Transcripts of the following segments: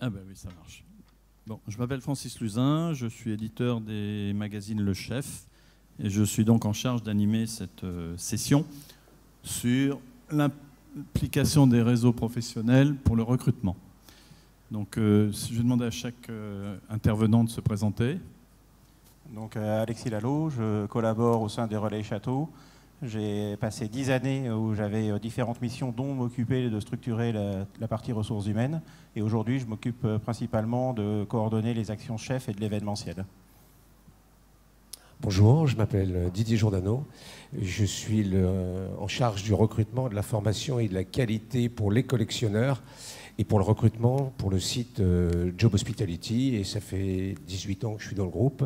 Ah ben oui, ça marche. Bon, je m'appelle Francis Luzin, je suis éditeur des magazines Le Chef et je suis donc en charge d'animer cette session sur l'implication des réseaux professionnels pour le recrutement. Donc, je vais demander à chaque intervenant de se présenter. Donc, Alexis Lalo, je collabore au sein des Relais Château. J'ai passé 10 années où j'avais différentes missions, dont m'occuper de structurer la partie ressources humaines. Et aujourd'hui, je m'occupe principalement de coordonner les actions chefs et de l'événementiel. Bonjour, je m'appelle Didier Jourdano. Je suis en charge du recrutement, de la formation et de la qualité pour les collectionneurs et pour le recrutement pour le site Job Hospitality. Et ça fait 18 ans que je suis dans le groupe.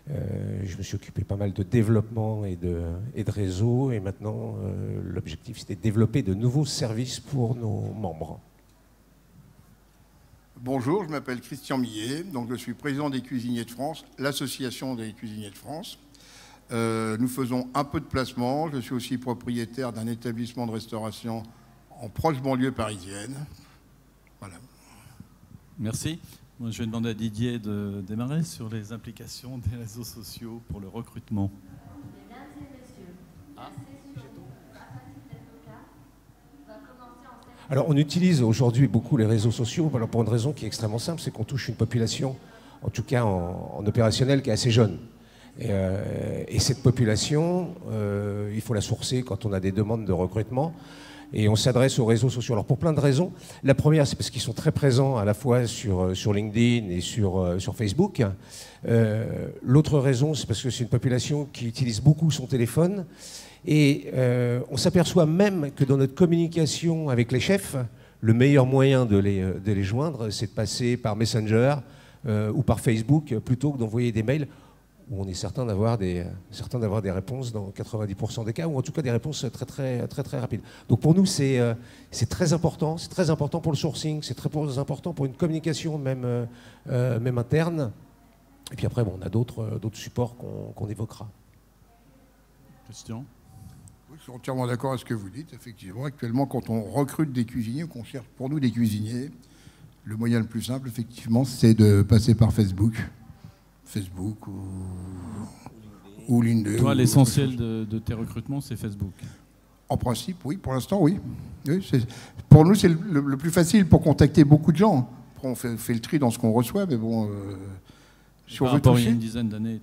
Je me suis occupé pas mal de développement et de réseau. Et maintenant, l'objectif, c'était de développer de nouveaux services pour nos membres. Bonjour, je m'appelle Christian Millet, donc je suis président des Cuisiniers de France, l'association des Cuisiniers de France. Nous faisons un peu de placement. Je suis aussi propriétaire d'un établissement de restauration en proche banlieue parisienne. Voilà. Merci. Moi, je vais demander à Didier de démarrer sur les implications des réseaux sociaux pour le recrutement. Mesdames et messieurs, la session Pratique d'Avocat va commencer en septembre. Alors, on utilise aujourd'hui beaucoup les réseaux sociaux pour une raison qui est extrêmement simple, c'est qu'on touche une population, en tout cas en opérationnel, qui est assez jeune. Et cette population, il faut la sourcer quand on a des demandes de recrutement. Et on s'adresse aux réseaux sociaux. Alors pour plein de raisons. La première, c'est parce qu'ils sont très présents à la fois sur LinkedIn et sur Facebook. L'autre raison, c'est parce que c'est une population qui utilise beaucoup son téléphone. Et on s'aperçoit même que dans notre communication avec les chefs, le meilleur moyen de les joindre, c'est de passer par Messenger ou par Facebook plutôt que d'envoyer des mails où on est certain d'avoir des réponses dans 90% des cas, ou en tout cas des réponses très rapides. Donc pour nous, c'est très important. C'est très important pour le sourcing, c'est très important pour une communication même interne. Et puis après, bon, on a d'autres supports qu'on évoquera. Question ? Je suis entièrement d'accord avec ce que vous dites. Effectivement, actuellement, quand on recrute des cuisiniers, qu'on cherche pour nous des cuisiniers, le moyen le plus simple, effectivement, c'est de passer par Facebook ou LinkedIn. Toi, l'essentiel de tes recrutements, c'est Facebook. En principe, oui. Pour l'instant, oui. Pour nous, c'est le plus facile pour contacter beaucoup de gens. Après, on fait le tri dans ce qu'on reçoit, mais bon... si on veut toucher... il y a une dizaine d'années,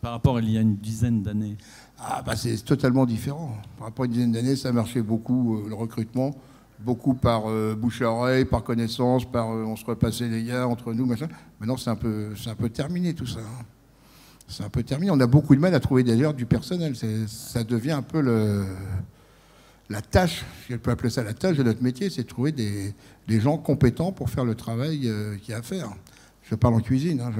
par rapport à il y a une dizaine d'années. Ah, bah c'est totalement différent. Par rapport à une dizaine d'années, ça marchait beaucoup, le recrutement. Beaucoup par bouche à oreille, par connaissance, par on se repassait les gars entre nous, machin. Maintenant, c'est un peu terminé tout ça. Hein. C'est un peu terminé. On a beaucoup de mal à trouver d'ailleurs du personnel. Ça devient un peu la tâche, si elle peut appeler ça la tâche de notre métier, c'est de trouver des gens compétents pour faire le travail qu'il y a à faire. Je parle en cuisine. Hein,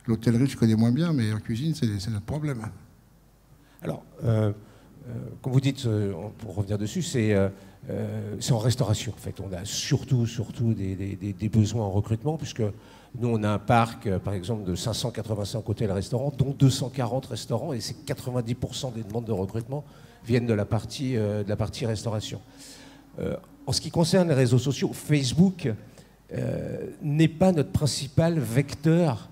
l'hôtellerie, je connais moins bien, mais en cuisine, c'est notre problème. Alors, comme vous dites, pour revenir dessus, c'est en restauration, en fait. On a surtout des besoins en recrutement, puisque nous, on a un parc, par exemple, de 585 hôtels-restaurants, dont 240 restaurants, et c'est 90% des demandes de recrutement viennent de la partie restauration. En ce qui concerne les réseaux sociaux, Facebook n'est pas notre principal vecteur,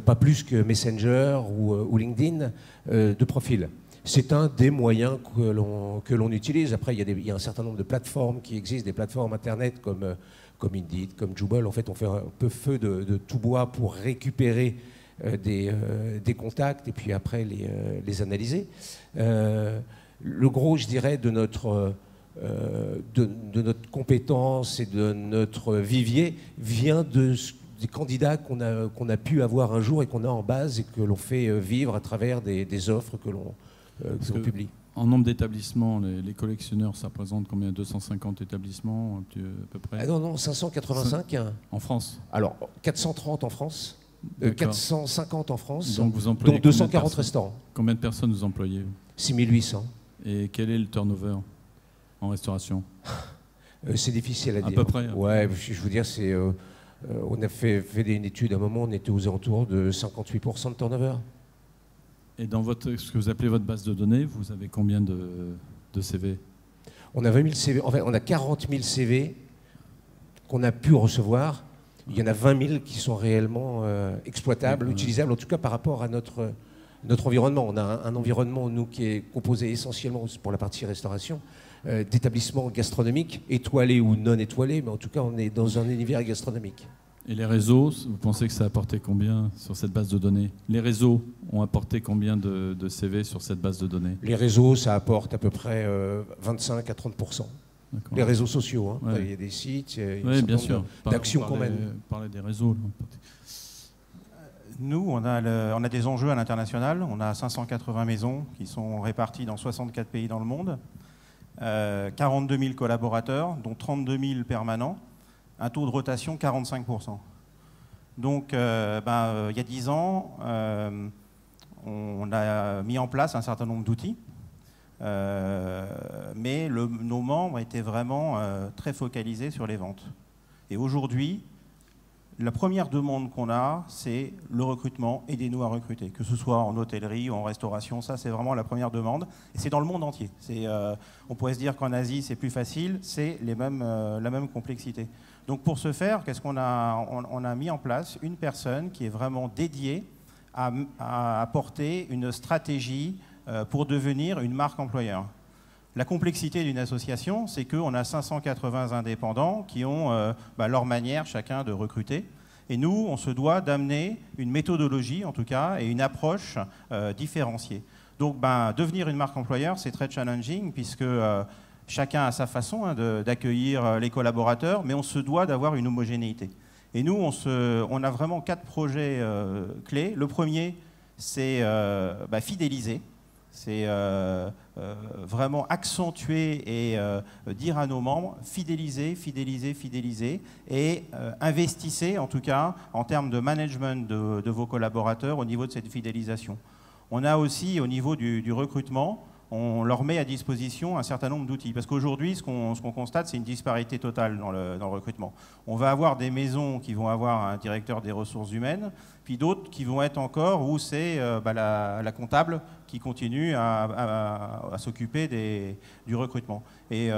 pas plus que Messenger ou LinkedIn, de profil. C'est un des moyens que l'on utilise. Après, il y a un certain nombre de plateformes qui existent, des plateformes Internet comme Indeed, comme Jubal. En fait, on fait un peu feu de tout bois pour récupérer des contacts et puis après les analyser. Le gros, je dirais, de notre compétence et de notre vivier vient des candidats qu'on a pu avoir un jour et qu'on a en base et que l'on fait vivre à travers des offres que l'on publie. En nombre d'établissements, les collectionneurs, ça représente combien? 250 établissements à peu près? Non, 585. En France? Alors, 430 en France, 450 en France, donc vous employez dont 240 restaurants. Combien de personnes vous employez? 6800. Et quel est le turnover en restauration? C'est difficile à dire. À peu près. Ouais, je veux dire, on a fait une étude à un moment, on était aux alentours de 58% de turnover. Et dans ce que vous appelez votre base de données, vous avez combien de CV? On a 20 000 CV. En fait, on a 40 000 CV qu'on a pu recevoir, il y en a 20 000 qui sont réellement exploitables, utilisables, en tout cas par rapport à notre environnement. On a un environnement, nous, qui est composé essentiellement, pour la partie restauration, d'établissements gastronomiques, étoilés ou non étoilés, mais en tout cas, on est dans un univers gastronomique. Et les réseaux, vous pensez que ça a apporté combien sur cette base de données? Les réseaux ont apporté combien de CV sur cette base de données? Les réseaux, ça apporte à peu près 25 à 30%. Les réseaux sociaux, hein. Ouais. Il y a des sites, il y a Oui, bien sûr. d'actions qu'on mène. On parlait des réseaux. Là. Nous, on a des enjeux à l'international. On a 580 maisons qui sont réparties dans 64 pays dans le monde, 42 000 collaborateurs, dont 32 000 permanents, un taux de rotation 45%. Donc, il y a 10 ans, on a mis en place un certain nombre d'outils, mais nos membres étaient vraiment très focalisés sur les ventes. Et aujourd'hui, la première demande qu'on a, c'est le recrutement, aidez-nous à recruter, que ce soit en hôtellerie ou en restauration, ça c'est vraiment la première demande, et c'est dans le monde entier. On pourrait se dire qu'en Asie c'est plus facile, c'est la même complexité. Donc pour ce faire, qu'est-ce qu'on a? On a mis en place une personne qui est vraiment dédiée à apporter une stratégie pour devenir une marque employeur. La complexité d'une association, c'est qu'on a 580 indépendants qui ont leur manière chacun de recruter. Et nous, on se doit d'amener une méthodologie, en tout cas, et une approche différenciée. Donc, devenir une marque employeur, c'est très challenging, puisque chacun a sa façon d'accueillir les collaborateurs, mais on se doit d'avoir une homogénéité. Et nous, on a vraiment 4 projets clés. Le premier, c'est fidéliser. C'est vraiment accentuer et dire à nos membres, fidélisez, fidélisez, fidélisez, et investissez en tout cas en termes de management de vos collaborateurs au niveau de cette fidélisation. On a aussi au niveau du recrutement, on leur met à disposition un certain nombre d'outils. Parce qu'aujourd'hui, ce qu'on constate, c'est une disparité totale dans le recrutement. On va avoir des maisons qui vont avoir un directeur des ressources humaines, puis d'autres qui vont être encore où c'est la comptable qui continue à s'occuper du recrutement. Et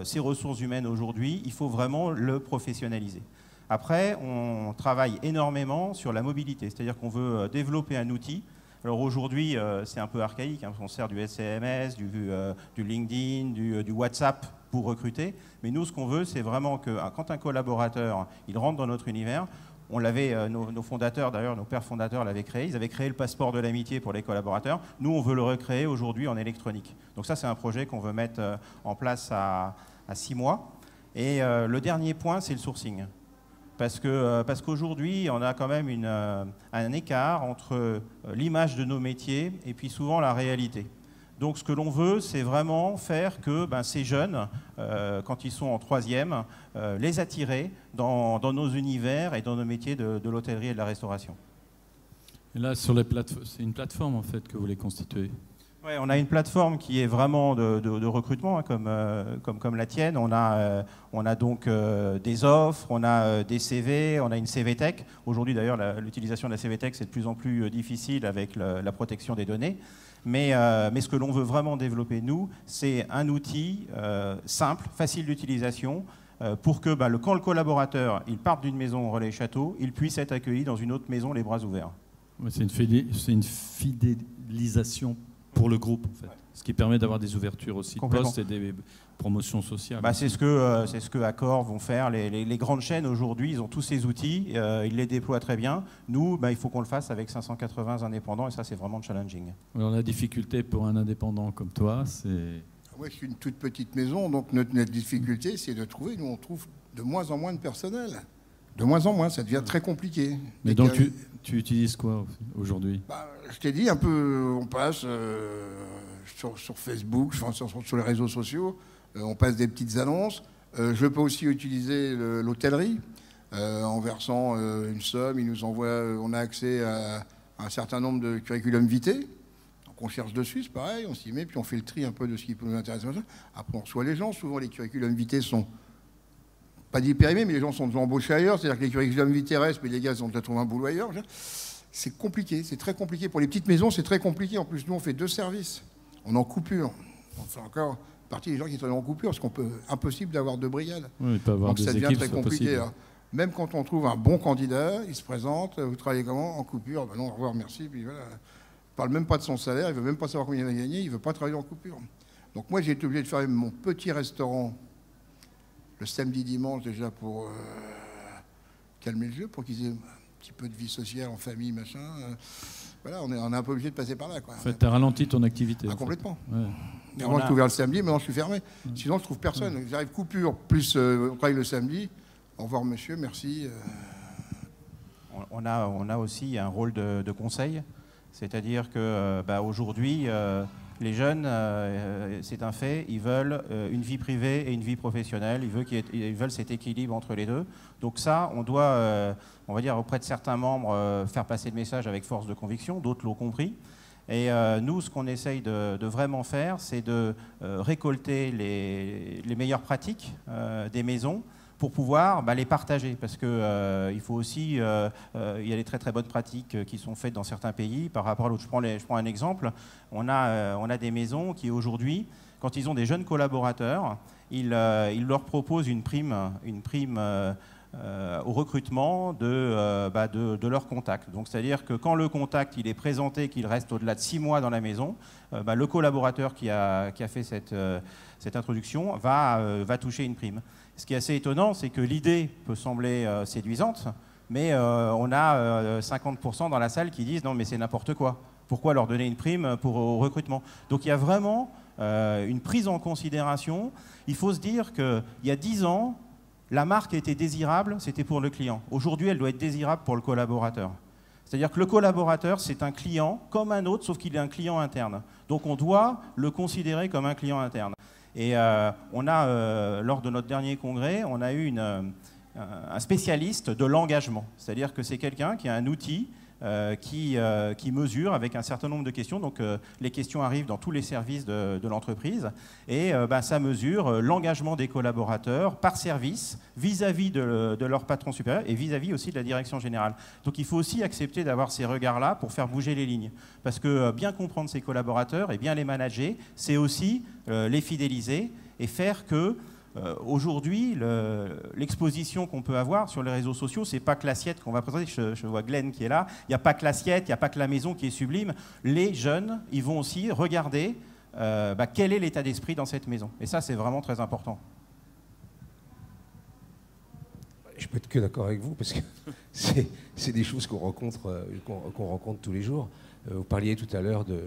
ces ressources humaines aujourd'hui, il faut vraiment le professionnaliser. Après, on travaille énormément sur la mobilité, c'est-à-dire qu'on veut développer un outil. Alors aujourd'hui, c'est un peu archaïque, hein, on sert du SMS, du LinkedIn, du WhatsApp pour recruter. Mais nous, ce qu'on veut, c'est vraiment que quand un collaborateur il rentre dans notre univers, on l'avait, nos fondateurs, d'ailleurs, nos pères fondateurs l'avaient créé. Ils avaient créé le passeport de l'amitié pour les collaborateurs. Nous, on veut le recréer aujourd'hui en électronique. Donc ça, c'est un projet qu'on veut mettre en place à 6 mois. Et le dernier point, c'est le sourcing. Parce qu'aujourd'hui, on a quand même un écart entre l'image de nos métiers et puis souvent la réalité. Donc ce que l'on veut, c'est vraiment faire que ces jeunes, quand ils sont en 3e, les attirer dans nos univers et dans nos métiers de l'hôtellerie et de la restauration. Et là, c'est une plateforme en fait que vous voulez constituer. Ouais, on a une plateforme qui est vraiment de recrutement, hein, comme la tienne. On a donc des offres, on a des CV, on a une CV Tech. Aujourd'hui, d'ailleurs, l'utilisation de la CV Tech, c'est de plus en plus difficile avec la protection des données. Mais ce que l'on veut vraiment développer, nous, c'est un outil simple, facile d'utilisation, pour que quand le collaborateur il parte d'une maison au Relais Château, il puisse être accueilli dans une autre maison les bras ouverts. Ouais, c'est une fidélisation pour le groupe, en fait. Ce qui permet d'avoir des ouvertures aussi de postes et des promotions sociales. C'est ce que Accor vont faire. Les grandes chaînes aujourd'hui, ils ont tous ces outils, ils les déploient très bien. Nous, il faut qu'on le fasse avec 580 indépendants et ça, c'est vraiment challenging. Alors, la difficulté pour un indépendant comme toi, c'est... Moi, je suis une toute petite maison, donc notre difficulté, c'est de trouver. Nous, on trouve de moins en moins de personnel. De moins en moins, ça devient très compliqué. Mais donc, tu utilises quoi aujourd'hui? Je t'ai dit un peu, on passe sur Facebook, sur les réseaux sociaux, on passe des petites annonces. Je peux aussi utiliser l'hôtellerie. En versant une somme, ils nous envoient, on a accès à un certain nombre de curriculum vitae. Donc on cherche dessus, c'est pareil, on s'y met, puis on fait le tri un peu de ce qui peut nous intéresser. Après, on reçoit les gens. Souvent, les curriculum vitae sont pas dit périmés, mais les gens sont déjà embauchés ailleurs. C'est-à-dire que les curriculum vitae restent, mais les gars, ils ont déjà trouvé un boulot ailleurs. C'est compliqué, c'est très compliqué. Pour les petites maisons, c'est très compliqué. En plus, nous, on fait 2 services. On est en coupure. On fait encore partie des gens qui travaillent en coupure, parce impossible d'avoir 2 brigades. Oui, il peut avoir donc des ça devient équipes, très c'est pas compliqué. possible. Hein. Même quand on trouve un bon candidat, il se présente, vous travaillez comment? En coupure? Ben non, au revoir, merci. Puis voilà. Il ne parle même pas de son salaire, il ne veut même pas savoir combien il va gagner, il ne veut pas travailler en coupure. Donc moi, j'ai été obligé de faire mon petit restaurant le samedi, dimanche, déjà pour calmer le jeu, pour qu'ils aient un petit peu de vie sociale en famille, machin. Voilà, on est un peu obligé de passer par là. Quoi. En fait, tu as ralenti ton activité. Complètement. Ouais. Et avant, j'étais ouvert le samedi, maintenant je suis fermé. Sinon, je ne trouve personne. J'arrive coupure, plus on travaille le samedi. Au revoir, monsieur, merci. On a aussi un rôle de conseil. C'est-à-dire que aujourd'hui, les jeunes, c'est un fait, ils veulent une vie privée et une vie professionnelle. Ils veulent cet équilibre entre les deux. Donc ça, on doit, on va dire, auprès de certains membres, faire passer le message avec force de conviction. D'autres l'ont compris. Et nous, ce qu'on essaye de vraiment faire, c'est de récolter les meilleures pratiques des maisons pour pouvoir les partager. Parce qu'il faut aussi, il y a des très très bonnes pratiques qui sont faites dans certains pays par rapport à l'autre. Je prends un exemple. On a des maisons qui aujourd'hui, quand ils ont des jeunes collaborateurs, ils leur proposent une prime au recrutement de leur contact. Donc c'est-à-dire que quand le contact il est présenté, qu'il reste au-delà de 6 mois dans la maison, le collaborateur qui a fait cette introduction va toucher une prime. Ce qui est assez étonnant, c'est que l'idée peut sembler séduisante, mais on a 50% dans la salle qui disent non mais c'est n'importe quoi. Pourquoi leur donner une prime au recrutement? Donc il y a vraiment une prise en considération. Il faut se dire qu'il y a 10 ans, la marque était désirable, c'était pour le client. Aujourd'hui, elle doit être désirable pour le collaborateur. C'est-à-dire que le collaborateur, c'est un client comme un autre, sauf qu'il est un client interne. Donc on doit le considérer comme un client interne. Et on a, lors de notre dernier congrès, on a eu un spécialiste de l'engagement. C'est-à-dire que c'est quelqu'un qui a un outil qui mesure avec un certain nombre de questions. Donc les questions arrivent dans tous les services de l'entreprise et ça mesure l'engagement des collaborateurs par service vis-à-vis de leur patron supérieur et vis-à-vis aussi de la direction générale. Donc il faut aussi accepter d'avoir ces regards-là pour faire bouger les lignes. Parce que bien comprendre ses collaborateurs et bien les manager, c'est aussi les fidéliser et faire que aujourd'hui, l'exposition qu'on peut avoir sur les réseaux sociaux, c'est pas que l'assiette qu'on va présenter. Je vois Glenn qui est là. Il n'y a pas que l'assiette, il n'y a pas que la maison qui est sublime. Les jeunes, ils vont aussi regarder quel est l'état d'esprit dans cette maison. Et ça, c'est vraiment très important. Je peux être que d'accord avec vous, parce que c'est des choses qu'on rencontre tous les jours. Vous parliez tout à l'heure de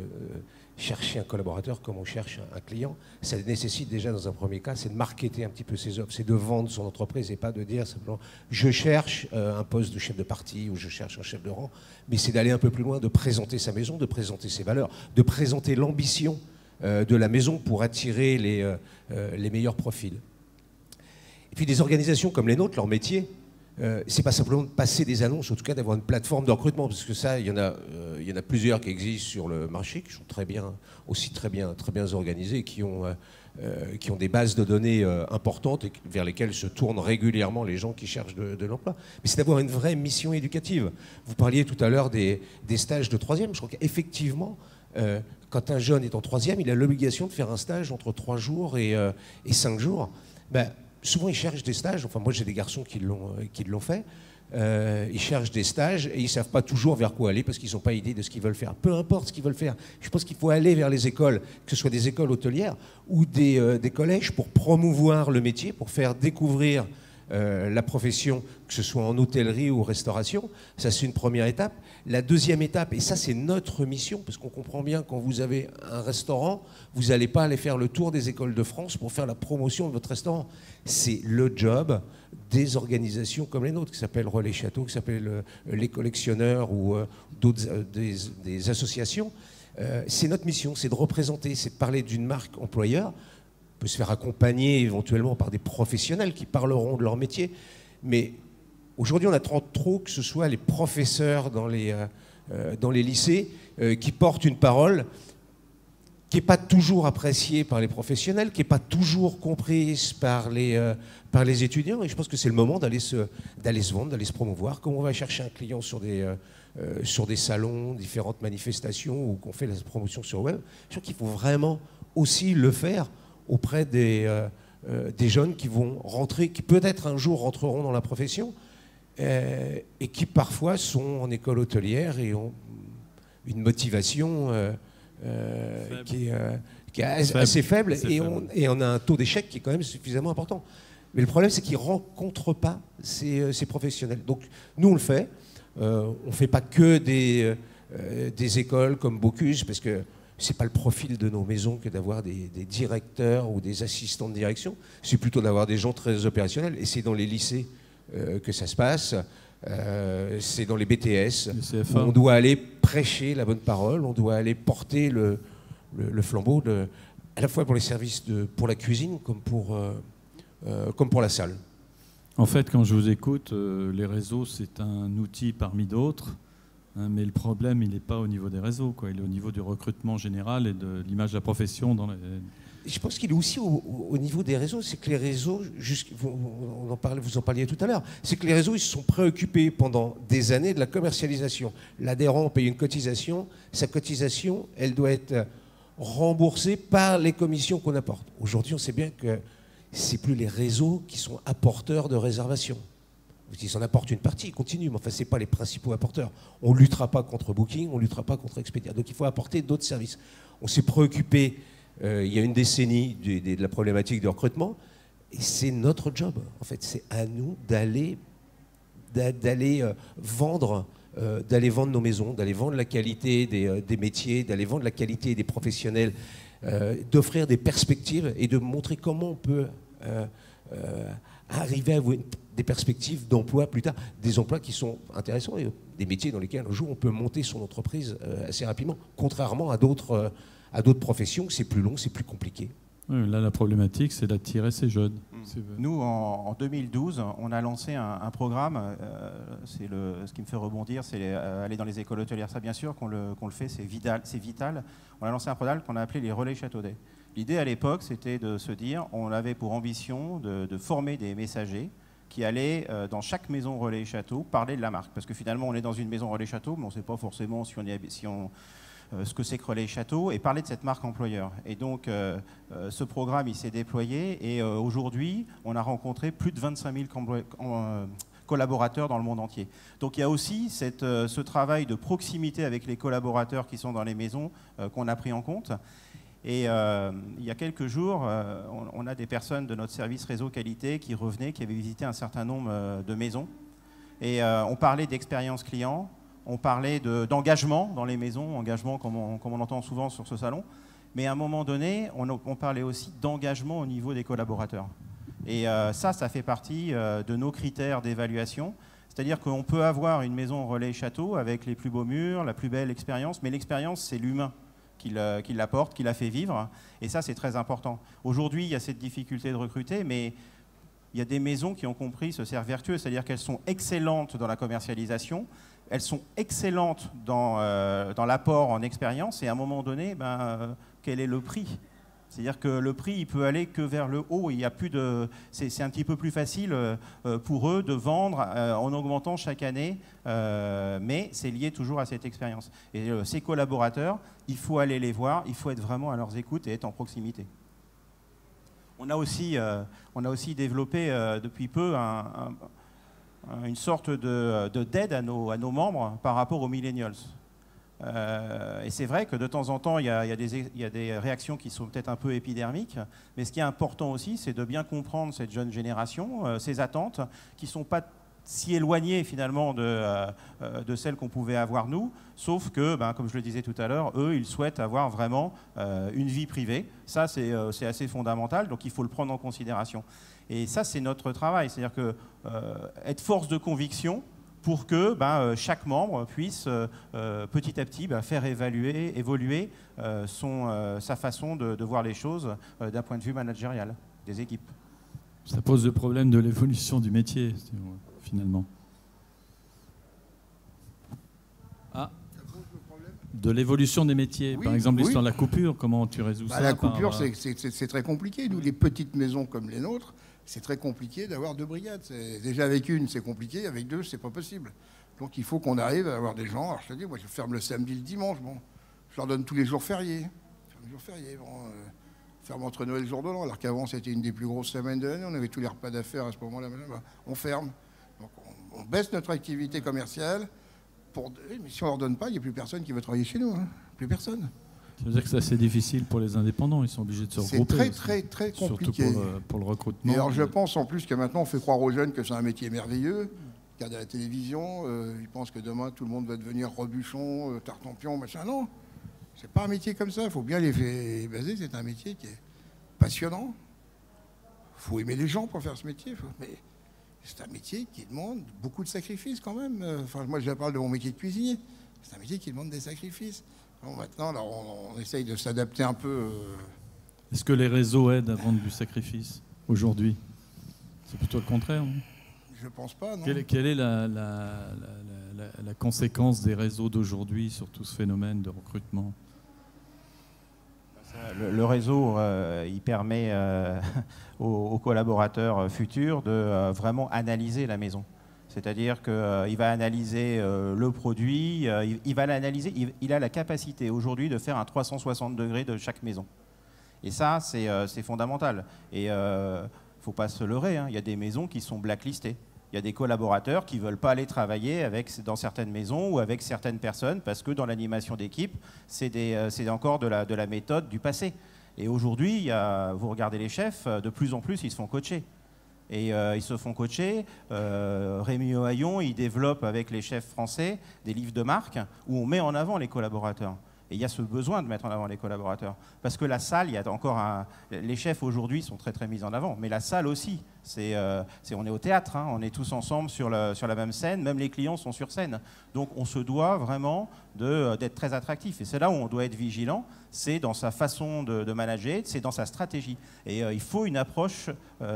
chercher un collaborateur comme on cherche un client. Ça nécessite déjà, dans un premier cas, c'est de marketer un petit peu ses offres, c'est de vendre son entreprise et pas de dire simplement « je cherche un poste de chef de parti » ou « je cherche un chef de rang », mais c'est d'aller un peu plus loin, de présenter sa maison, de présenter ses valeurs, de présenter l'ambition de la maison pour attirer les meilleurs profils. Et puis des organisations comme les nôtres, leur métier, c'est pas simplement de passer des annonces, en tout cas d'avoir une plateforme de recrutement, parce que ça, il y en a plusieurs qui existent sur le marché, qui sont très bien organisées, et qui ont des bases de données importantes et vers lesquelles se tournent régulièrement les gens qui cherchent de l'emploi. Mais c'est d'avoir une vraie mission éducative. Vous parliez tout à l'heure des stages de troisième. Je crois qu'effectivement, quand un jeune est en troisième, il a l'obligation de faire un stage entre 3 jours et 5 jours. Souvent, ils cherchent des stages. Enfin, moi, j'ai des garçons qui l'ont fait. Ils cherchent des stages et ils ne savent pas toujours vers quoi aller parce qu'ils n'ont pas idée de ce qu'ils veulent faire. Peu importe ce qu'ils veulent faire. Je pense qu'il faut aller vers les écoles, que ce soit des écoles hôtelières ou des collèges, pour promouvoir le métier, pour faire découvrir la profession, que ce soit en hôtellerie ou restauration. Ça, c'est une première étape. La deuxième étape, et ça, c'est notre mission, parce qu'on comprend bien, quand vous avez un restaurant, vous n'allez pas aller faire le tour des écoles de France pour faire la promotion de votre restaurant. C'est le job des organisations comme les nôtres, qui s'appellent Relais Château, qui s'appellent les collectionneurs ou d'autres des associations. C'est notre mission, c'est de représenter, c'est de parler d'une marque employeur. On peut se faire accompagner éventuellement par des professionnels qui parleront de leur métier. Mais aujourd'hui, on attend trop que ce soit les professeurs dans les lycées qui portent une parole qui n'est pas toujours appréciée par les professionnels, qui n'est pas toujours comprise par les étudiants. Et je pense que c'est le moment d'aller se vendre, d'aller se promouvoir. Comme on va chercher un client sur des salons, différentes manifestations, ou qu'on fait la promotion sur web, je crois qu'il faut vraiment aussi le faire auprès des jeunes qui vont rentrer, qui peut-être un jour rentreront dans la profession et qui parfois sont en école hôtelière et ont une motivation qui est assez faible et on a un taux d'échec qui est quand même suffisamment important. Mais le problème, c'est qu'ils ne rencontrent pas ces professionnels. Donc nous, on le fait. On ne fait pas que des écoles comme Bocuse, parce que ce n'est pas le profil de nos maisons que d'avoir des directeurs ou des assistants de direction. C'est plutôt d'avoir des gens très opérationnels. Et c'est dans les lycées que ça se passe. C'est dans les BTS. Où on doit aller prêcher la bonne parole. On doit aller porter le flambeau, à la fois pour les services pour la cuisine comme pour la salle. En fait, quand je vous écoute, les réseaux, c'est un outil parmi d'autres. Mais le problème, il n'est pas au niveau des réseaux, quoi. Il est au niveau du recrutement général et de l'image de la profession. Je pense qu'il est aussi au niveau des réseaux. C'est que les réseaux, vous en parliez tout à l'heure, c'est que les réseaux, ils se sont préoccupés pendant des années de la commercialisation. L'adhérent paye une cotisation. Sa cotisation, elle doit être remboursée par les commissions qu'on apporte. Aujourd'hui, on sait bien que ce n'est plus les réseaux qui sont apporteurs de réservations. Ils en apportent une partie, ils continuent, mais enfin, ce n'est pas les principaux apporteurs. On ne luttera pas contre Booking, on ne luttera pas contre Expedia. Donc il faut apporter d'autres services. On s'est préoccupé, il y a une décennie, de la problématique de recrutement, et c'est notre job. En fait, c'est à nous d'aller vendre nos maisons, d'aller vendre la qualité des métiers, d'aller vendre la qualité des professionnels, d'offrir des perspectives et de montrer comment on peut arriver à avoir des perspectives d'emploi plus tard, des emplois qui sont intéressants et des métiers dans lesquels un jour on peut monter son entreprise assez rapidement, contrairement à d'autres professions, c'est plus long, c'est plus compliqué. Oui, là, la problématique, c'est d'attirer ces jeunes. Nous, en 2012, on a lancé un programme. Ce qui me fait rebondir, c'est aller dans les écoles hôtelières. Ça, bien sûr, qu'on le fait, c'est vital. On a lancé un programme qu'on a appelé les Relais Châteaudet. L'idée, à l'époque, c'était de se dire, on avait pour ambition de former des messagers qui allaient, dans chaque maison Relais Château, parler de la marque. Parce que finalement, on est dans une maison Relais Château, mais on ne sait pas forcément ce que c'est que Relais Château, et parler de cette marque employeur. Et donc, ce programme, il s'est déployé, et aujourd'hui, on a rencontré plus de 25 000 collaborateurs dans le monde entier. Donc, il y a aussi ce travail de proximité avec les collaborateurs qui sont dans les maisons qu'on a pris en compte. Et il y a quelques jours, on a des personnes de notre service réseau qualité qui revenaient, qui avaient visité un certain nombre de maisons. Et on parlait d'expérience client, on parlait d'engagement dans les maisons, engagement comme on entend souvent sur ce salon. Mais à un moment donné, on parlait aussi d'engagement au niveau des collaborateurs. Et ça fait partie de nos critères d'évaluation. C'est-à-dire qu'on peut avoir une maison Relais Château avec les plus beaux murs, la plus belle expérience, mais l'expérience, c'est l'humain qui l'apporte, qui la fait vivre. Et ça, c'est très important. Aujourd'hui, il y a cette difficulté de recruter, mais il y a des maisons qui ont compris ce cercle vertueux, c'est-à-dire qu'elles sont excellentes dans la commercialisation, elles sont excellentes dans l'apport en expérience, et à un moment donné, quel est le prix ? C'est-à-dire que le prix, il peut aller que vers le haut. Il y a plus de, c'est un petit peu plus facile pour eux de vendre en augmentant chaque année, mais c'est lié toujours à cette expérience. Et ces collaborateurs, il faut aller les voir, il faut être vraiment à leurs écoutes et être en proximité. On a aussi développé depuis peu une sorte d'aide à nos membres par rapport aux millennials. Et c'est vrai que de temps en temps, il y a des réactions qui sont peut-être un peu épidermiques, mais ce qui est important aussi, c'est de bien comprendre cette jeune génération, ses attentes, qui ne sont pas si éloignées finalement de celles qu'on pouvait avoir nous, sauf que, comme je le disais tout à l'heure, eux, ils souhaitent avoir vraiment une vie privée. Ça, c'est assez fondamental, donc il faut le prendre en considération. Et ça, c'est notre travail, c'est-à-dire que être force de conviction, pour que chaque membre puisse petit à petit faire évoluer sa façon de voir les choses d'un point de vue managérial des équipes. Ça pose le problème de l'évolution du métier, finalement. De l'évolution des métiers. Oui, par exemple, oui. l'histoire de la coupure, comment tu résous ça? La coupure, c'est très compliqué. Nous, les petites maisons comme les nôtres, c'est très compliqué d'avoir 2 brigades. Déjà avec une, c'est compliqué. Avec 2, c'est pas possible. Donc il faut qu'on arrive à avoir des gens. Alors je te dis, moi je ferme le samedi, le dimanche. Bon, je leur donne tous les jours fériés. ferme entre Noël et le jour de l'an, alors qu'avant c'était une des plus grosses semaines de l'année, on avait tous les repas d'affaires à ce moment-là, on ferme. Donc on baisse notre activité commerciale, mais si on ne leur donne pas, il n'y a plus personne qui veut travailler chez nous, hein. Plus personne. Ça veut dire que c'est assez difficile pour les indépendants, ils sont obligés de se regrouper. C'est très compliqué. Surtout pour le recrutement. Et alors je pense en plus que maintenant on fait croire aux jeunes que c'est un métier merveilleux, ils regardent à la télévision, ils pensent que demain tout le monde va devenir rebuchon, tartampion, machin. Non, c'est pas un métier comme ça, il faut bien les baser, c'est un métier qui est passionnant. Il faut aimer les gens pour faire ce métier, mais c'est un métier qui demande beaucoup de sacrifices quand même. Enfin, moi je parle de mon métier de cuisinier, c'est un métier qui demande des sacrifices. Bon, maintenant, là, on essaye de s'adapter un peu. Est-ce que les réseaux aident à vendre du sacrifice aujourd'hui? C'est plutôt le contraire, non? Je pense pas, non. Quelle est la conséquence des réseaux d'aujourd'hui sur tout ce phénomène de recrutement? Le réseau, il permet aux collaborateurs futurs de vraiment analyser la maison. C'est-à-dire qu'il va analyser le produit, il va l'analyser, il a la capacité aujourd'hui de faire un 360 degrés de chaque maison. Et ça, c'est fondamental. Et il ne faut pas se leurrer, hein, il y a des maisons qui sont blacklistées. Il y a des collaborateurs qui ne veulent pas aller travailler dans certaines maisons ou avec certaines personnes parce que dans l'animation d'équipe, c'est encore de la méthode du passé. Et aujourd'hui, vous regardez les chefs, de plus en plus, ils se font coacher. Et ils se font coacher. Rémi Ohaillon, il développe avec les chefs français des livres de marque où on met en avant les collaborateurs. Et il y a ce besoin de mettre en avant les collaborateurs. Parce que la salle, il y a encore les chefs aujourd'hui sont très très mis en avant. Mais la salle aussi, on est au théâtre, hein, on est tous ensemble sur la même scène, même les clients sont sur scène. Donc on se doit vraiment d'être très attractif. Et c'est là où on doit être vigilant, c'est dans sa façon de manager, c'est dans sa stratégie. Et il faut une approche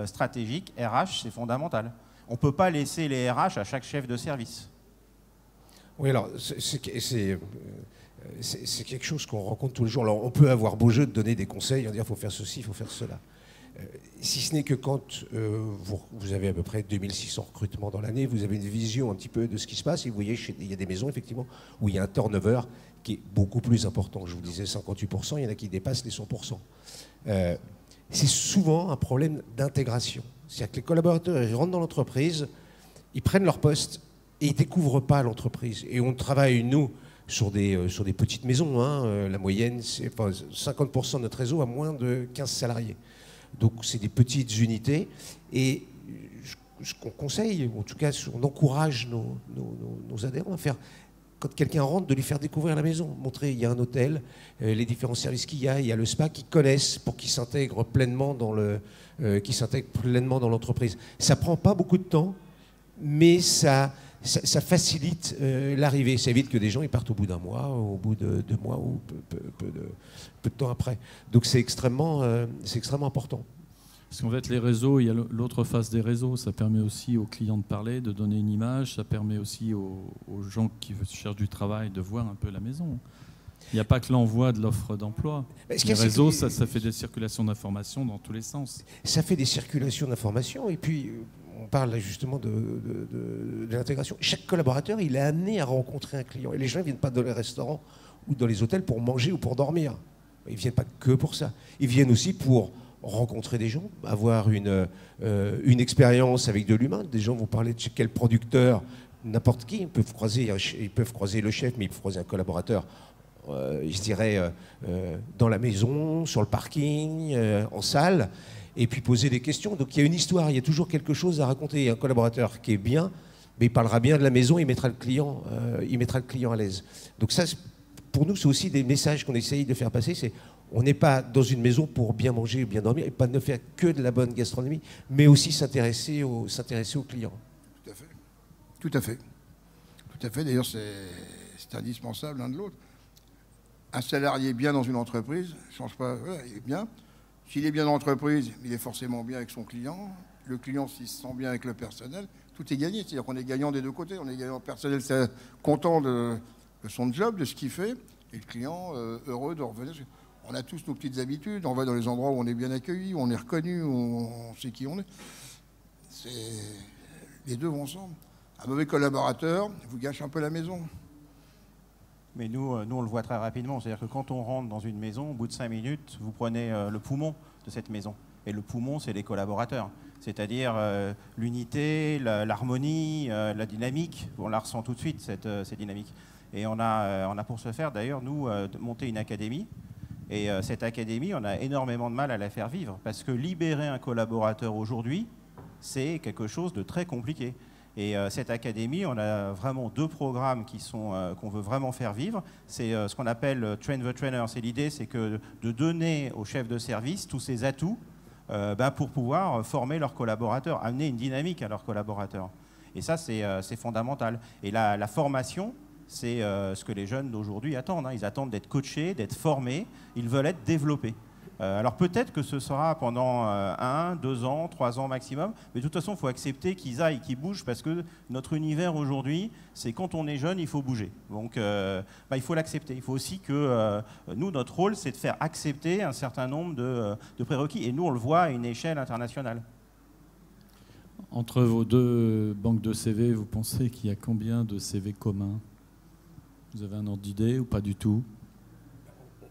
stratégique, RH, c'est fondamental. On ne peut pas laisser les RH à chaque chef de service. Oui, alors c'est quelque chose qu'on rencontre tous les jours. Alors on peut avoir beau jeu de donner des conseils, en dire il faut faire ceci, il faut faire cela. Si ce n'est que quand vous avez à peu près 2600 recrutements dans l'année, vous avez une vision un petit peu de ce qui se passe et vous voyez il y a des maisons effectivement où il y a un turnover qui est beaucoup plus important. Je vous disais 58%, il y en a qui dépassent les 100%. C'est souvent un problème d'intégration. C'est-à-dire que les collaborateurs ils rentrent dans l'entreprise, ils prennent leur poste et ils ne découvrent pas l'entreprise. Et on travaille, nous, sur des petites maisons. Hein. La moyenne, c'est 50% de notre réseau a moins de 15 salariés. Donc, c'est des petites unités. Et ce qu'on conseille, en tout cas, on encourage nos adhérents à faire, quand quelqu'un rentre, de lui faire découvrir la maison. Montrer, il y a un hôtel, les différents services qu'il y a le spa qu'ils connaissent pour qu'ils s'intègrent pleinement dans l'entreprise. Ça ne prend pas beaucoup de temps, mais ça facilite l'arrivée. Ça évite que des gens ils partent au bout d'un mois, au bout de 2 mois ou peu de temps après. Donc c'est extrêmement important. Parce qu'en fait, les réseaux, il y a l'autre face des réseaux. Ça permet aussi aux clients de parler, de donner une image. Ça permet aussi aux gens qui cherchent du travail de voir un peu la maison. Il n'y a pas que l'envoi de l'offre d'emploi. Les réseaux, ça fait des circulations d'informations dans tous les sens. Ça fait des circulations d'informations et puis on parle justement de l'intégration. Chaque collaborateur, il est amené à rencontrer un client. Et les gens ne viennent pas dans les restaurants ou dans les hôtels pour manger ou pour dormir. Ils ne viennent pas que pour ça. Ils viennent aussi pour rencontrer des gens, avoir une expérience avec de l'humain. Des gens vont parler de chez quel producteur, n'importe qui. Ils peuvent croiser le chef, mais ils peuvent croiser un collaborateur. Je dirais dans la maison, sur le parking, en salle, et puis poser des questions. Donc il y a une histoire, il y a toujours quelque chose à raconter. Un collaborateur qui est bien, mais il parlera bien de la maison, il mettra le client à l'aise. Donc ça, pour nous, c'est aussi des messages qu'on essaye de faire passer. On n'est pas dans une maison pour bien manger, bien dormir, et pas ne faire que de la bonne gastronomie, mais aussi s'intéresser aux clients. Tout à fait. Tout à fait. Tout à fait. D'ailleurs, c'est indispensable l'un de l'autre. Un salarié bien dans une entreprise, ne change pas, voilà, il est bien. S'il est bien dans l'entreprise, il est forcément bien avec son client. Le client, s'il se sent bien avec le personnel, tout est gagné. C'est-à-dire qu'on est gagnant des deux côtés. On est gagnant, le personnel, c'est content de son job, de ce qu'il fait, et le client, heureux de revenir. On a tous nos petites habitudes. On va dans les endroits où on est bien accueilli, où on est reconnu, où on sait qui on est. Les deux vont ensemble. Un mauvais collaborateur vous gâche un peu la maison. Mais nous, on le voit très rapidement. C'est-à-dire que quand on rentre dans une maison, au bout de 5 minutes, vous prenez le poumon de cette maison. Et le poumon, c'est les collaborateurs. C'est-à-dire l'unité, l'harmonie, la dynamique. On la ressent tout de suite, cette dynamique. Et on a pour ce faire, d'ailleurs, nous, monté une académie. Et cette académie, on a énormément de mal à la faire vivre. Parce que libérer un collaborateur aujourd'hui, c'est quelque chose de très compliqué. Et cette académie, on a vraiment 2 programmes qu'on veut vraiment faire vivre. C'est ce qu'on appelle Train the Trainer. L'idée, c'est que de donner aux chefs de service tous ces atouts pour pouvoir former leurs collaborateurs, amener une dynamique à leurs collaborateurs. Et ça, c'est fondamental. Et la formation, c'est ce que les jeunes d'aujourd'hui attendent. Ils attendent d'être coachés, d'être formés. Ils veulent être développés. Alors peut-être que ce sera pendant 1, 2 ans, 3 ans maximum, mais de toute façon, il faut accepter qu'ils aillent, qu'ils bougent, parce que notre univers aujourd'hui, c'est quand on est jeune, il faut bouger. Donc il faut l'accepter. Il faut aussi que nous, notre rôle, c'est de faire accepter un certain nombre de prérequis. Et nous, on le voit à une échelle internationale. Entre vos 2 banques de CV, vous pensez qu'il y a combien de CV communs? Vous avez un ordre d'idée ou pas du tout?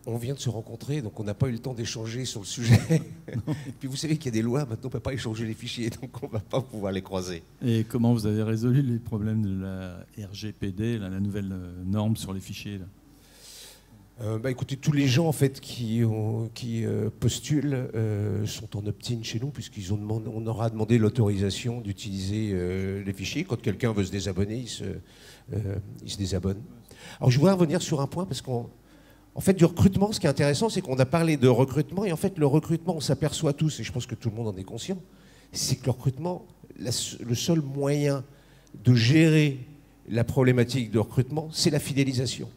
On vient de se rencontrer, donc on n'a pas eu le temps d'échanger sur le sujet. Puis vous savez qu'il y a des lois, maintenant on ne peut pas échanger les fichiers, donc on ne va pas pouvoir les croiser. Et comment vous avez résolu les problèmes de la RGPD, la nouvelle norme sur les fichiers là? Écoutez, tous les gens en fait qui postulent sont en opt-in chez nous, on aura demandé l'autorisation d'utiliser les fichiers. Quand quelqu'un veut se désabonner, il se désabonne. Alors je voudrais revenir sur un point, parce qu'en fait, du recrutement, ce qui est intéressant, c'est qu'on a parlé de recrutement, et en fait, le recrutement, on s'aperçoit tous, et je pense que tout le monde en est conscient, c'est que le recrutement, le seul moyen de gérer la problématique de recrutement, c'est la fidélisation.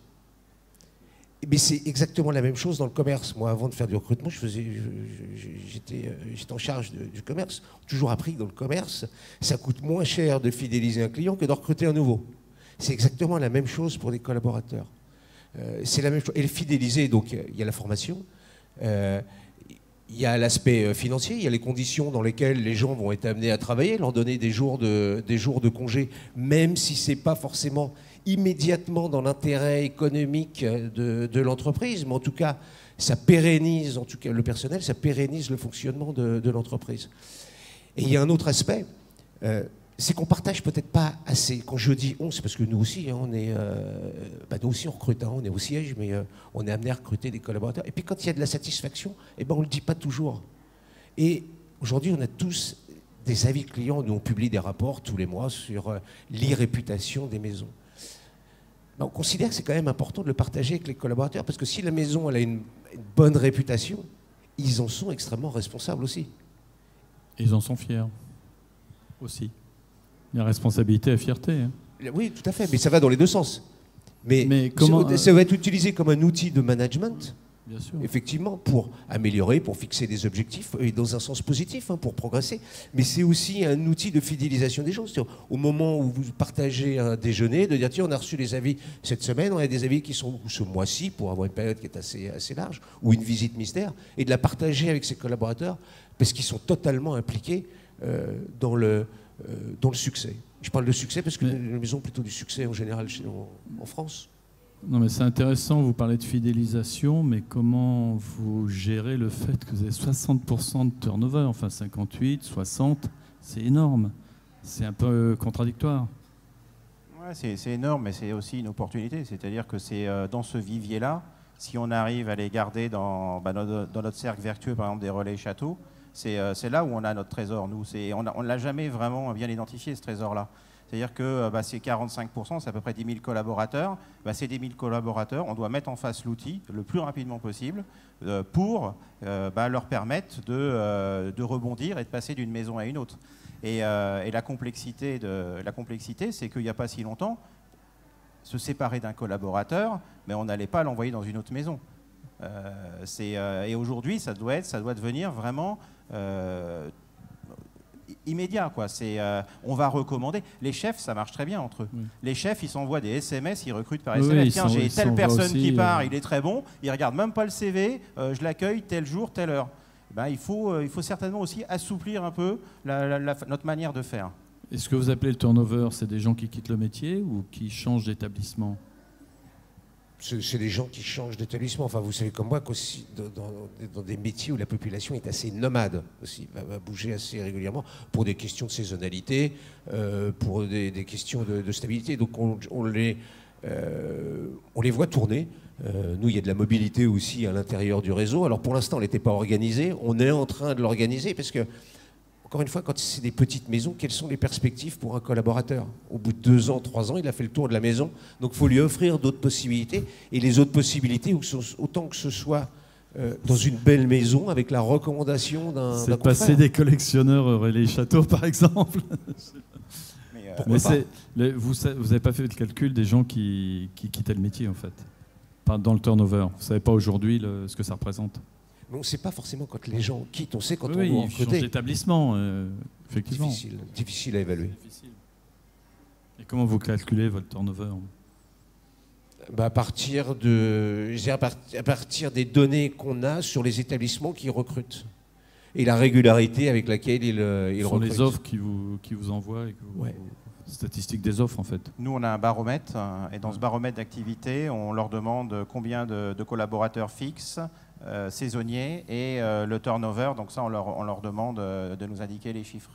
Mais c'est exactement la même chose dans le commerce. Moi, avant de faire du recrutement, j'étais en charge du commerce. J'ai toujours appris que dans le commerce, ça coûte moins cher de fidéliser un client que de recruter un nouveau. C'est exactement la même chose pour les collaborateurs. C'est la même chose. Et le fidéliser, donc il y a la formation, il y a l'aspect financier, il y a les conditions dans lesquelles les gens vont être amenés à travailler, leur donner des jours de congé, même si ce n'est pas forcément immédiatement dans l'intérêt économique de l'entreprise, mais en tout cas, ça pérennise, en tout cas le personnel, ça pérennise le fonctionnement de l'entreprise. Et il y a un autre aspect, c'est qu'on partage peut-être pas assez. Quand je dis on, c'est parce que nous aussi, nous aussi on recrute, on est au siège, mais on est amené à recruter des collaborateurs. Et puis quand il y a de la satisfaction, on ne le dit pas toujours. Et aujourd'hui, on a tous des avis clients. Nous, on publie des rapports tous les mois sur l'e-réputation des maisons. On considère que c'est quand même important de le partager avec les collaborateurs, parce que si la maison elle a une bonne réputation, ils en sont extrêmement responsables aussi. Ils en sont fiers aussi. Il y a responsabilité et fierté. Hein. Oui, tout à fait, mais ça va dans les 2 sens. Mais comment, ça va être utilisé comme un outil de management, bien sûr, effectivement, pour améliorer, pour fixer des objectifs, et dans un sens positif, pour progresser. Mais c'est aussi un outil de fidélisation des gens. Au moment où vous partagez un déjeuner, de dire, tiens, on a reçu des avis cette semaine, on a des avis qui sont ce mois-ci, pour avoir une période qui est assez large, ou une visite mystère, et de la partager avec ses collaborateurs, parce qu'ils sont totalement impliqués dans le succès. Je parle de succès parce que nous avons plutôt du succès en général en France. Non, mais c'est intéressant, vous parlez de fidélisation, mais comment vous gérez le fait que vous avez 60% de turnover, enfin 58, 60, c'est énorme. C'est un peu contradictoire. Ouais, c'est énorme, mais c'est aussi une opportunité. C'est-à-dire que c'est dans ce vivier-là, si on arrive à les garder dans notre cercle vertueux, par exemple des relais châteaux, c'est là où on a notre trésor, nous. On ne l'a jamais vraiment bien identifié, ce trésor-là. C'est-à-dire que c'est 45%, c'est à peu près 10 000 collaborateurs. Ces 10 000 collaborateurs, on doit mettre en face l'outil le plus rapidement possible pour leur permettre de rebondir et de passer d'une maison à une autre. Et la complexité, c'est qu'il n'y a pas si longtemps, se séparer d'un collaborateur, mais on n'allait pas l'envoyer dans une autre maison. Et aujourd'hui, ça doit devenir vraiment immédiat, quoi. On va recommander. Les chefs, ça marche très bien entre eux. Oui. Les chefs, ils s'envoient des SMS, ils recrutent par SMS. Oui, tiens, j'ai telle personne qui part, il est très bon. Ils regardent même pas le CV. Je l'accueille tel jour, telle heure. Il faut certainement aussi assouplir un peu notre manière de faire. Est-ce que vous appelez le turnover, c'est des gens qui quittent le métier ou qui changent d'établissement? c'est des gens qui changent d'établissement. Enfin, vous savez comme moi qu'aussi dans des métiers où la population est assez nomade aussi, va bouger assez régulièrement pour des questions de saisonnalité, pour des questions de stabilité. Donc on les voit tourner. Nous, il y a de la mobilité aussi à l'intérieur du réseau. Alors pour l'instant, elle n'était pas organisée. On est en train de l'organiser parce que, encore une fois, quand c'est des petites maisons, quelles sont les perspectives pour un collaborateur? Au bout de 2 ans, 3 ans, il a fait le tour de la maison. Donc il faut lui offrir d'autres possibilités. Et les autres possibilités, autant que ce soit dans une belle maison avec la recommandation d'un C'est de confrère. passer des collectionneurs Relais Château, par exemple. Mais vous n'avez pas fait le calcul des gens qui quittaient le métier, en fait, dans le turnover. Vous ne savez pas aujourd'hui ce que ça représente. Mais on ne sait pas forcément quand les gens quittent, on sait quand Oui, on doit ils changent recruter. d'établissement, effectivement. Difficile à évaluer. Difficile. Et comment vous calculez votre turnover? À partir des données qu'on a sur les établissements qui recrutent et la régularité avec laquelle ils recrutent. Les offres qui vous envoient, statistiques des offres en fait. Nous, on a un baromètre, et dans ce baromètre d'activité, on leur demande combien de collaborateurs fixes, saisonniers et le turnover. Donc ça, on leur demande de nous indiquer les chiffres.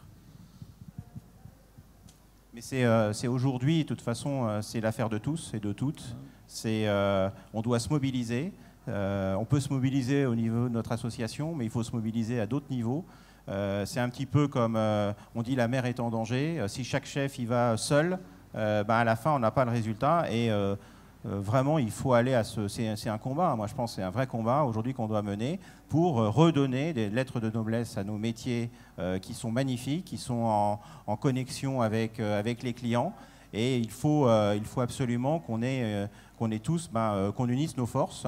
Mais c'est aujourd'hui, de toute façon, c'est l'affaire de tous et de toutes. On doit se mobiliser. On peut se mobiliser au niveau de notre association, mais il faut se mobiliser à d'autres niveaux. C'est un petit peu comme on dit la mer est en danger. Si chaque chef y va seul, à la fin, on n'a pas le résultat. Et vraiment, il faut aller à c'est un combat. Moi, je pense que c'est un vrai combat aujourd'hui qu'on doit mener pour redonner des lettres de noblesse à nos métiers qui sont magnifiques, qui sont en connexion avec les clients. Et il faut absolument qu'on unisse nos forces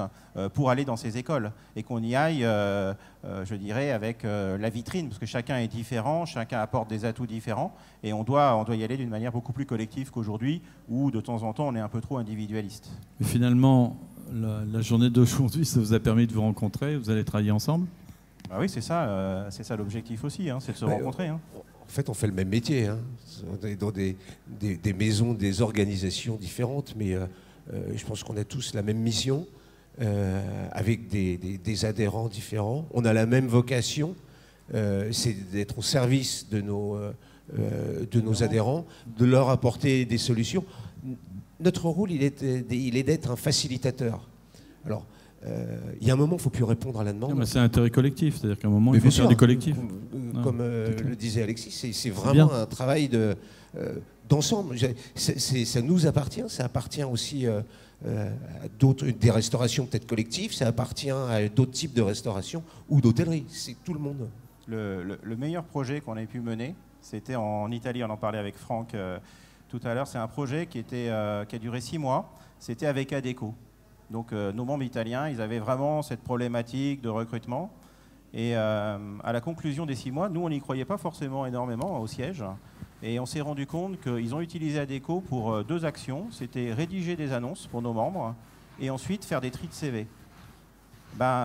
pour aller dans ces écoles et qu'on y aille, je dirais, avec la vitrine, parce que chacun est différent, chacun apporte des atouts différents, et on doit y aller d'une manière beaucoup plus collective qu'aujourd'hui, où de temps en temps on est un peu trop individualiste. Mais finalement, la journée d'aujourd'hui, ça vous a permis de vous rencontrer, vous allez travailler ensemble? Oui, c'est ça l'objectif aussi, c'est de se rencontrer. En fait, on fait le même métier, On est dans des maisons, des organisations différentes, mais je pense qu'on a tous la même mission, avec des adhérents différents. On a la même vocation, c'est d'être au service de nos adhérents, de leur apporter des solutions. Notre rôle, il est d'être un facilitateur. Alors, il y a un moment, il ne faut plus répondre à la demande. C'est un intérêt collectif, c'est-à-dire qu'à un moment, il faut faire du collectif. Comme le disait Alexis, c'est vraiment un travail d'ensemble. Ça nous appartient, ça appartient aussi à des restaurations peut-être collectives, ça appartient à d'autres types de restauration ou d'hôtellerie, c'est tout le monde. Le meilleur projet qu'on ait pu mener, c'était en Italie, on en parlait avec Franck tout à l'heure, c'est un projet qui a duré 6 mois, c'était avec Adecco. Donc nos membres italiens, ils avaient vraiment cette problématique de recrutement. Et à la conclusion des 6 mois, nous, on n'y croyait pas forcément énormément au siège. Et on s'est rendu compte qu'ils ont utilisé Adecco pour 2 actions. C'était rédiger des annonces pour nos membres et ensuite faire des tris de CV.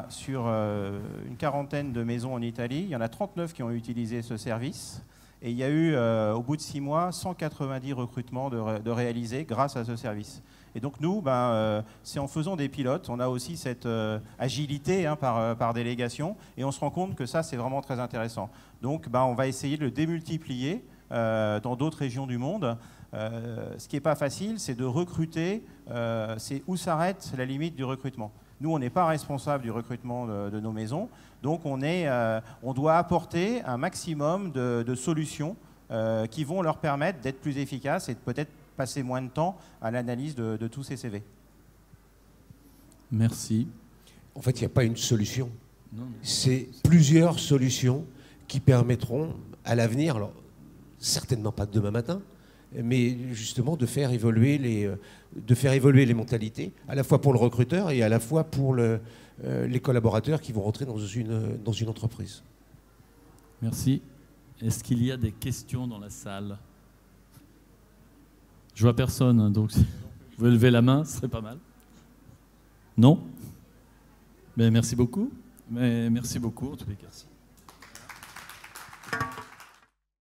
Sur une quarantaine de maisons en Italie, il y en a 39 qui ont utilisé ce service. Et il y a eu, au bout de 6 mois, 190 recrutements de réalisés grâce à ce service. Et donc nous, c'est en faisant des pilotes, on a aussi cette agilité par délégation, et on se rend compte que ça, c'est vraiment très intéressant. Donc on va essayer de le démultiplier dans d'autres régions du monde. Ce qui n'est pas facile, c'est de recruter, c'est où s'arrête la limite du recrutement. Nous, on n'est pas responsable du recrutement de nos maisons, donc on doit apporter un maximum de solutions qui vont leur permettre d'être plus efficaces et de peut-être passer moins de temps à l'analyse de tous ces CV. Merci. En fait, il n'y a pas une solution. C'est plusieurs solutions qui permettront à l'avenir, alors certainement pas demain matin, mais justement de faire évoluer les mentalités, à la fois pour le recruteur et à la fois pour les collaborateurs qui vont rentrer dans une entreprise. Merci. Est-ce qu'il y a des questions dans la salle ? Je vois personne, donc si vous pouvez lever la main, ce serait pas mal. Non ? Mais merci beaucoup. Mais merci beaucoup en tous les cas.